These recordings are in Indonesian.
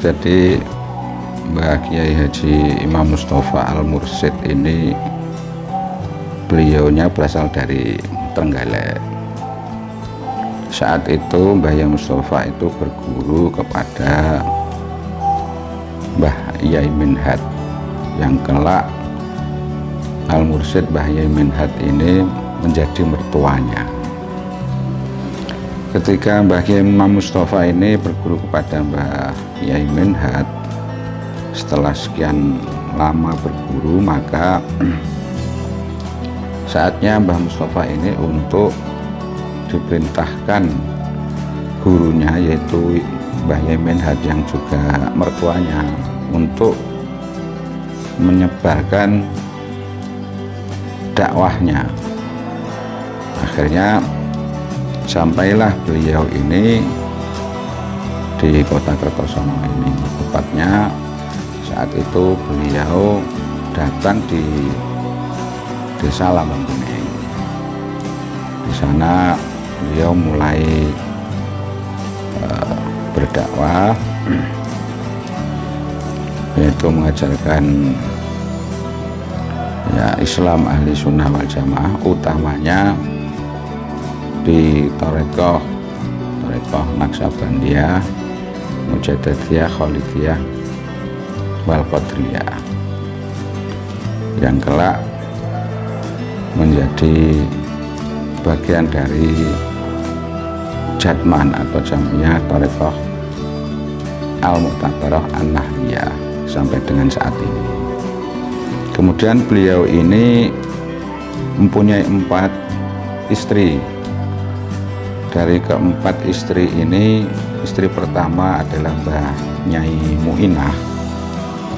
Jadi Mbah Kiai Haji Imam Mustafa Al-Mursyid ini beliaunya berasal dari Trenggalek. Saat itu Mbah Yai Mustafa itu berguru kepada Mbah Yai Minhat, yang kelak Al-Mursyid Mbah Yai Minhat ini menjadi mertuanya. Ketika Mbah Kiai Imam Mustafa ini berguru kepada Mbah Yai Minhat, setelah sekian lama berguru, maka saatnya Mbah Mustafa ini untuk diperintahkan gurunya, yaitu Mbah Yai Minhat yang juga mertuanya, untuk menyebarkan dakwahnya. Akhirnya sampailah beliau ini di kota Kertosono ini. Tepatnya saat itu beliau datang di desa Lambang Kuning. Di sana beliau mulai berdakwah, yaitu mengajarkan Islam ahli sunnah wal jamaah, utamanya di Torekoh Naksabandiyah, Mujadadiyah, Kholidiyah, wal Qadriyah, yang kelak menjadi bagian dari Jatman atau Jamiyah Torekoh Al-Mu'tabarah An-Nahliyah sampai dengan saat ini. Kemudian beliau ini mempunyai 4 istri. Dari keempat istri ini, istri pertama adalah Mbah Nyai Muinah,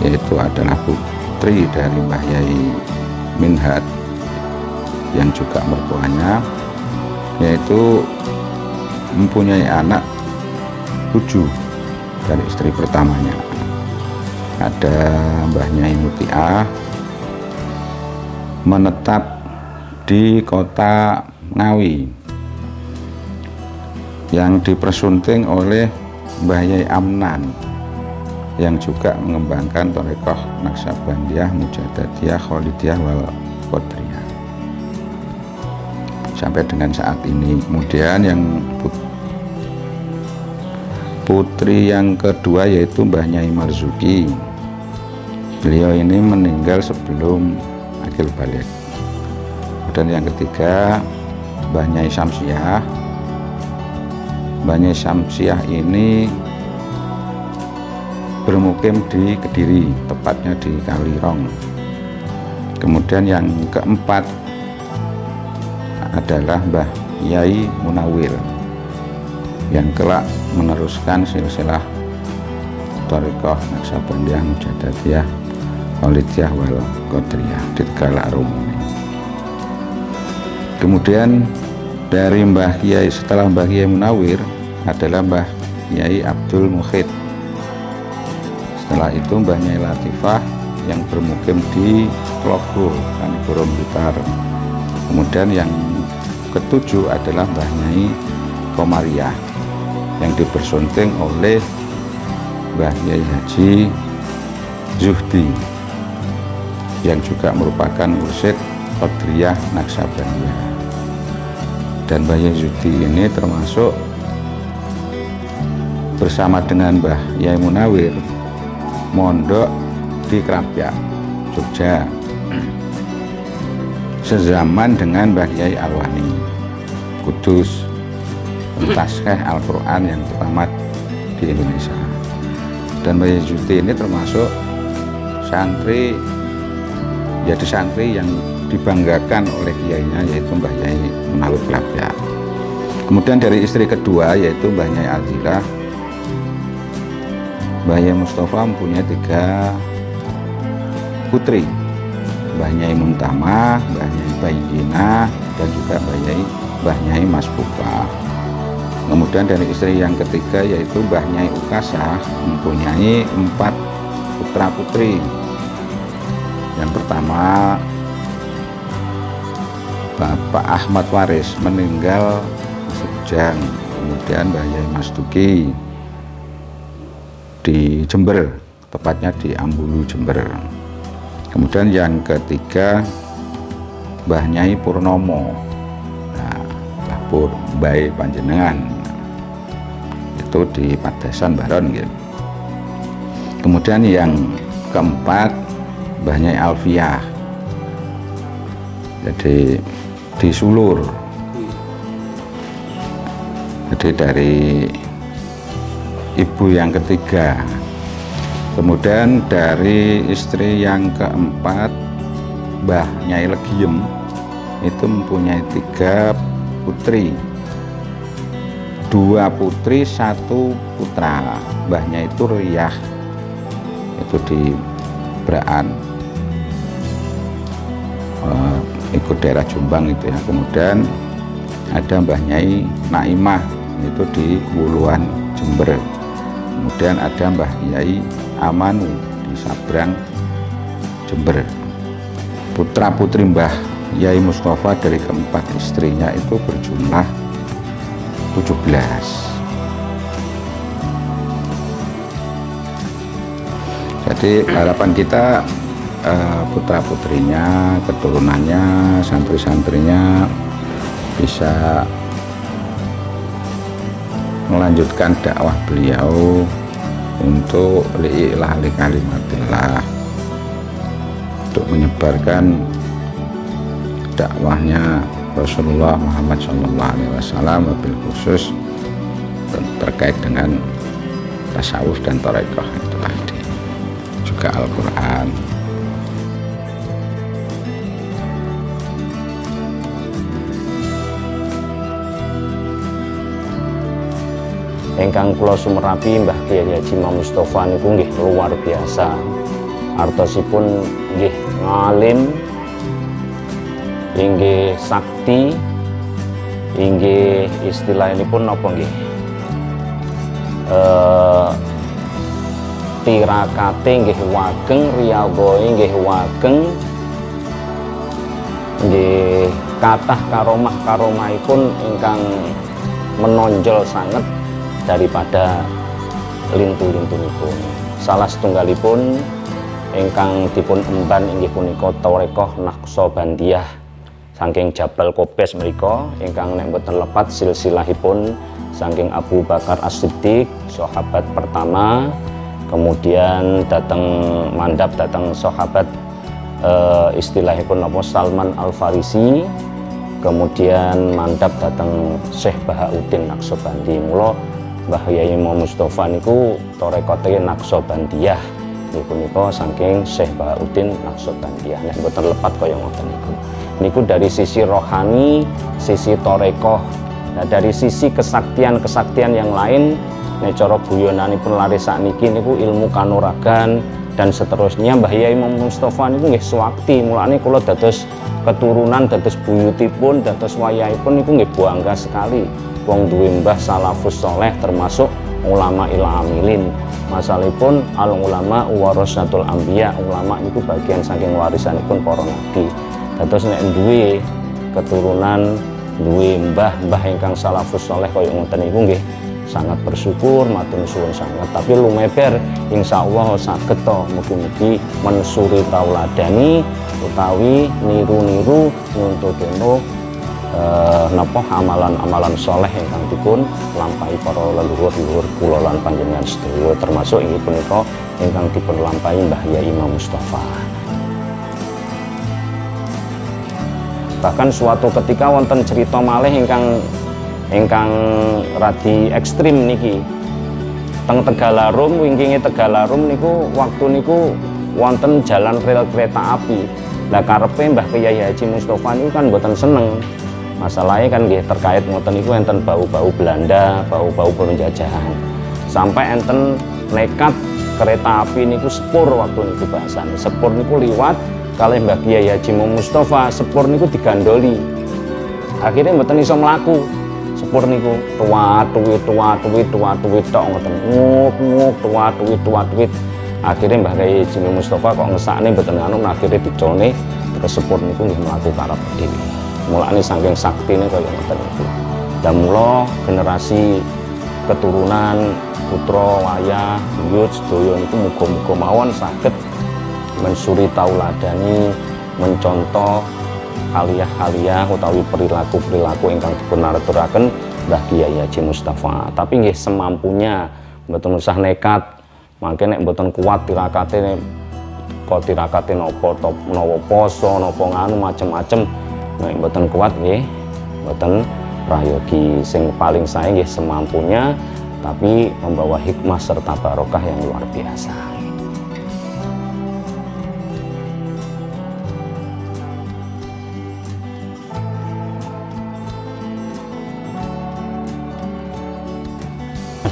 yaitu adalah putri dari Mbah Yai Minhat yang juga mertuanya, yaitu mempunyai anak 7 dari istri pertamanya. Ada Mbah Nyai Mutiah, menetap di kota Ngawi, yang dipersunting oleh Mbah Yai Amnan, yang juga mengembangkan Torekoh Naksabandiyah, Mujadadiyah, Kholidiyah, wal Qadriyah sampai dengan saat ini. Kemudian yang putri yang kedua yaitu Mbah Nyai Marzuki. Beliau ini meninggal sebelum akil balik. Dan yang ketiga Mbah Nyai Samsiah. Mbah Nyai Samsiah ini bermukim di Kediri, tepatnya di Kalirong. Kemudian yang keempat adalah Mbah Yai Munawir, yang kelak meneruskan silsilah Thariqah Naksabandiyah, Mujadadiyah, Kholidiyah, wal Qadriyah di Tegalarung. Kemudian dari Mbah Kiai, setelah Mbah Kiai Munawir adalah Mbah Kiai Abdul Mukhid. Setelah itu Mbah Nyai Latifah yang bermukim di Tlogo, Kanigoro Blitar. Kemudian yang ketujuh adalah Mbah Nyai Komariah yang dipersunting oleh Mbah Kiai Haji Zuhdi, yang juga merupakan mursyid Qadriyah Naksabandiyah. Dan Mbah Yai Zuhdi ini termasuk bersama dengan Mbah Yai Munawir mondok di Krapyak, Jogja, sezaman dengan Mbah Yai Alwani Kudus, pentaskeh Al-Quran yang pertama di Indonesia. Dan Mbah Yai Zuhdi ini termasuk santri, jadi santri yang dibanggakan oleh kiainya, yaitu Mbah Yai Munawir Krapyak. Kemudian dari istri kedua yaitu Mbah Nyai Azilah, Mbah Yai Mustafa mempunyai 3 putri, Mbah Nyai Muntama, Mbah Nyai Bayyinah, dan juga Mbah Nyai Masbukah. Kemudian dari istri yang ketiga yaitu Mbah Nyai Ukasah mempunyai 4 putra putri. Yang pertama Bapak Ahmad Waris meninggal sejak, kemudian Mbah Yai Mastuki, di Jember, tepatnya di Ambulu, Jember. Kemudian yang ketiga Mbah Nyai Purnomo, nah, Mbah Panjenengan, itu di Padesan Baron gitu. Kemudian yang keempat Mbah Nyai Alfiah, jadi di Sulur. Jadi dari ibu yang ketiga. Kemudian dari istri yang keempat Mbah Nyai Legiem, itu mempunyai 3 putri, 2 putri 1 putra. Mbahnya itu Riyah, itu di Braan, ikut daerah Jombang itu ya. Kemudian ada Mbah Nyai Naimah, itu di Wuluan, Jember. Kemudian ada Mbah Nyai Amanu di Sabrang, Jember. Putra putri Mbah Yai Mustafa dari keempat istrinya itu berjumlah 17. Jadi harapan kita putra putrinya, keturunannya, santri-santrinya bisa melanjutkan dakwah beliau untuk li'ilah li kalimatillah, untuk menyebarkan dakwahnya Rasulullah Muhammad SAW, wabil khusus terkait dengan tasawuf dan thariqah itu tadi, juga Al-Quran. Ingkang kula sumerapi Mbah Kyai Haji Imam Mustofa niku nggih luar biasa. Artosipun nggih ngalim, inggih sakti, inggih istilahipun napa nggih? Tirakate nggih wageng, riyawae nggih wageng, nggih kathah karomah-karomahipun ingkang menonjol sanget daripada lintu-lintunipun. Salah setunggalipun ingkang dipun emban inggih punika thariqah Naqsabandiyah saking Jabal Qobes mriku, ingkang nek mboten lepat silsilahipun saking Abu Bakar As-Siddiq, sahabat pertama, kemudian datang mandhap datang sahabat istilahipun napa Salman Al-Farisi, kemudian mandhap datang Syekh Bahauddin Naqsabandi. Mula Mbah Yai Imam Mustofa niku thariqate Naqsabandiyah niku saking Syekh Bahauddin Naqsabandiyah. Nek mboten lepat kaya ngoten niku. Niku dari sisi rohani, sisi thariqah. Nah, dari sisi kesaktian-kesaktian yang lain, nek cara guyonanipun laris sakniki niku ilmu kanuragan dan seterusnya. Mbah Yai Imam Mustofa niku nggih swakti. Mulane kula dados keturunan, dados buyutipun, dados wayahipun niku nggih bangga sekali. Wong duwe mbah salafus soleh termasuk ulama amilin. Masalahipun al ulama warasatul anbiya, ulama itu bagian saking warisanipun para nabi. Dados nek duwe keturunan, duwe mbah ingkang salafus soleh kaya ngoten niku nggih sangat bersyukur, matur suwun sangat. Tapi lumeber insyaallah saged to mugi-mugi mensuri tauladani utawi niru-niru nuntuteno napa amalan-amalan soleh ingkang dipun lampahi para leluhur-leluhur kula lan panjenengan sedaya, termasuk inggih punika ingkang dipun lampahi Mbah Yai Imam Mustofa. Bahkan suatu ketika wonten cerita malih ingkang radi ekstrim niki. Teng Tegalarum, wingkinge Tegalarum niku waktu niku wonten jalan rel kereta api. Lah karepe Mbah Kyai Haji Mustofa niku kan mboten seneng. Masalahnya kan nggih terkait ngoten niku enten bau-bau Belanda, bau-bau penjajahan. Sampai enten nekat kereta api niku sepur waktu niku bahasane. Sepur niku liwat kalih Mbah Kyai Haji Mustofa, sepur niku digandoli. Akhirnya mboten iso mlaku. Sepur niku tuwat-tuwit tok ngoten. Nguk tuwat-tuwit. Akhirnya Mbah Kyai Haji Mustofa kok ngesakne mboten anu, akhirnya dicolne terus sepur niku nggih mlaku karep dhewe. Mulane saking saktine kaya ngoten niku. Dan mula generasi keturunan putra wayah buyut sedaya niku muga-muga mawon saged mensuri tauladani mencontoh aliyah-aliyah utawi perilaku-perilaku ingkang dipun aturaken Mbah Kyai Haji Mustafa. Tapi nggih semampunya, mboten usah nekat. Mangke nek mboten kuat tirakate napa poso napa nganu macem-macem, nek mboten kuat nggih mboten prayogi. Sing paling sae nggih semampunya tapi membawa hikmah serta barokah yang luar biasa.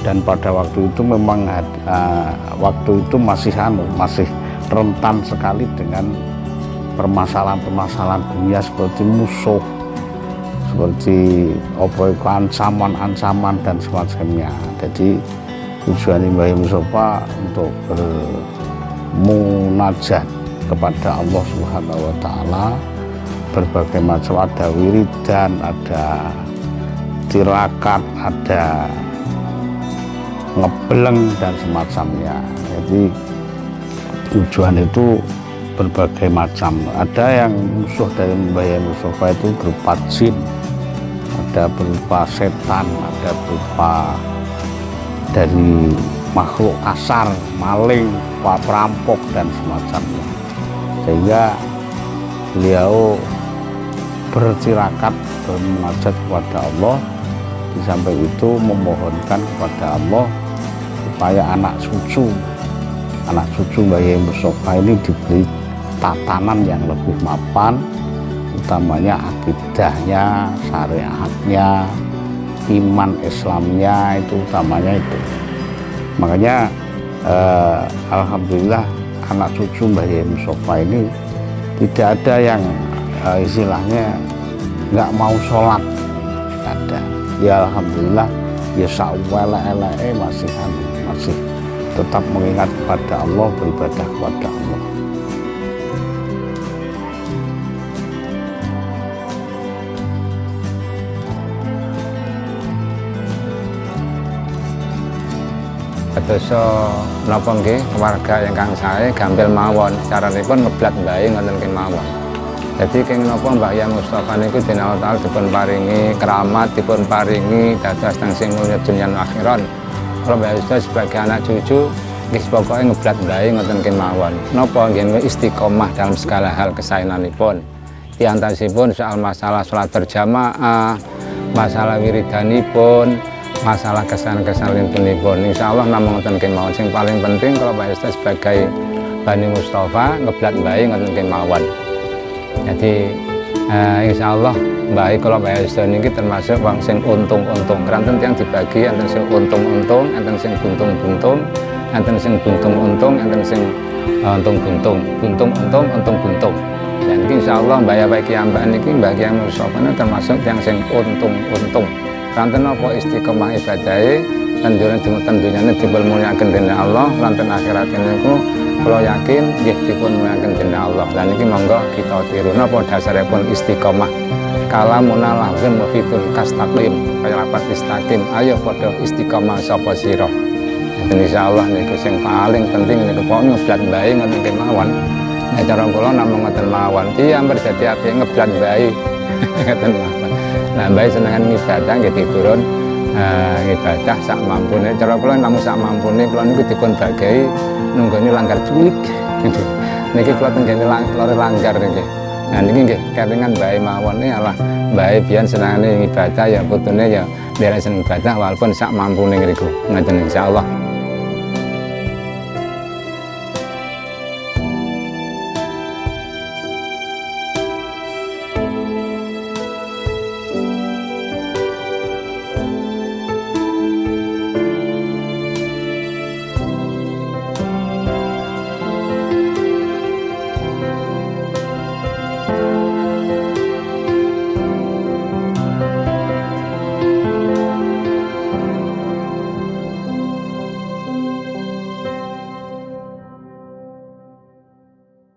Dan pada waktu itu memang waktu itu masih rentan sekali dengan permasalahan-permasalahan dunia seperti musuh, seperti ancaman dan semacamnya. Jadi tujuan Mbah Mustafa untuk bermunajat kepada Allah Subhanahu wa Ta'ala, berbagai macam, ada wiridan, ada tirakat, ada ngebleng dan semacamnya. Jadi tujuan itu berbagai macam. Ada yang musuh dari Mbah Mustafa itu berupa jin, ada berupa setan, ada berupa dari makhluk kasar, maling, perampok dan semacamnya. Sehingga beliau bertirakat, bermunajat kepada Allah. Di samping itu memohonkan kepada Allah supaya anak cucu Mbah Mustafa ini diberi tatanan yang lebih mapan, utamanya akidahnya, syariatnya, iman Islamnya, itu utamanya itu. Makanya alhamdulillah anak cucu Mbah Mustafa ini tidak ada yang istilahnya nggak mau sholat, tidak ada. Ya alhamdulillah, ya sa'wala-ela'e masih tetap mengingat kepada Allah, beribadah kepada Allah. Kadosa napa nggih keluarga ingkang sae gampil mawon caranipun ngeblat mbae ngoten kemawon. Jadi keng napa Mbah Kyai Mustafa niku dening Allah Taala dipun paringi keramat, dipun paringi dados teng sing mulya dunya akhirat. Kalau Mbah Kyai sebagai anak cucu nggih pokoke ngeblat mbae ngoten kemawon. Napa nggih istiqomah dalam segala hal kesaenanipun. Di antaripun soal masalah salat berjamaah, masalah wiridanipun, masalah kesan-kesan punipun. Insyaallah namung ngoten kemawon. Sing paling penting kalau Mbah Kyai sebagai Bani Mustafa ngeblat mbae ngoten kemawon. Jadi insyaallah baik kalau Mbah Kyai niki termasuk wong sing untung-untung. Keranten tiyang dibagi enten sing untung-untung, enten sing buntung-buntung, enten sing buntung-untung, enten sing untung-buntung, buntung-untung, untung-buntung. Dan iki insyaallah Mbah Kyai kiambak niki Mbah Kyai Mustafa termasuk tiyang sing untung-untung. Ranten apa istiqomah ibadahe lan dunyane dipun mulyakaken dening Allah, ranten akhirat niku kula yakin nggih dipun mulyakaken dening Allah. Lan iki monggo kita tiru napa dasaripun istiqomah. Kalamuna lahzun wa fitun kastaqim, kaya lapat istaqim. Ayo padha istiqomah sapa sira. Insyaallah niku sing paling penting niku pokoke ngeblat mbae ngoten kemawon. Nek cara kula namung ngoten mawon. Iki ampun dadi apik ngeblat mbae. Ngoten mawon. Nah, mbae senengan ibadah nggih diturun ibadah sak mampune. Cara kula namung sak mampune kula niku dipun bagahi nunggone langgar culik. Niki kula tenggene lare langgar niki. Nah niki nggih kelingan mbae mawon niki alah mbae biyen senengane ibadah ya putune ya nderek seneng ibadah walaupun sak mampune ngriku. Ngoten insyaallah.